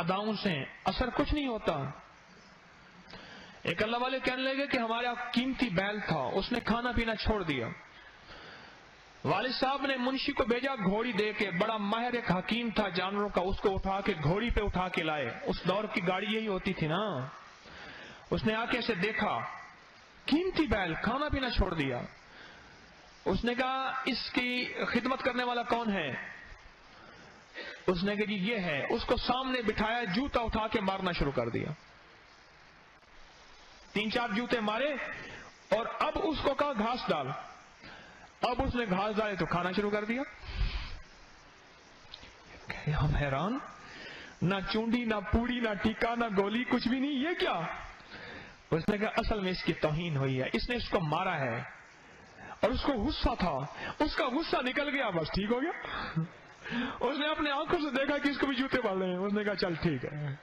अदाओं से असर कुछ नहीं होता। एक अल्लाह वाले कहने लगे कि हमारा कीमती बैल था, उसने खाना पीना छोड़ दिया। वालिद साहब ने मुंशी को भेजा घोड़ी दे के, बड़ा माहिर एक हकीम था जानवरों का, उसको उठा के घोड़ी पे उठा के लाए। उस दौर की गाड़ी यही होती थी ना। उसने आके ऐसे देखा, कीमती बैल, खाना पीना छोड़ दिया। उसने कहा इसकी खिदमत करने वाला कौन है? उसने कहा जी ये है। उसको सामने बिठाया, जूता उठा के मारना शुरू कर दिया। 3-4 जूते मारे और अब उसको कहा घास डाल। अब उसने घास डाले तो खाना शुरू कर दिया। हम हैरान, ना चूंडी, ना पूड़ी, ना टीका, ना गोली, कुछ भी नहीं, ये क्या? उसने कहा असल में इसकी तौहीन हुई है, इसने इसको मारा है और उसको गुस्सा था, उसका गुस्सा निकल गया, बस ठीक हो गया। उसने अपने आंखों से देखा कि इसको भी जूते मारने हैं। उसने कहा चल ठीक है।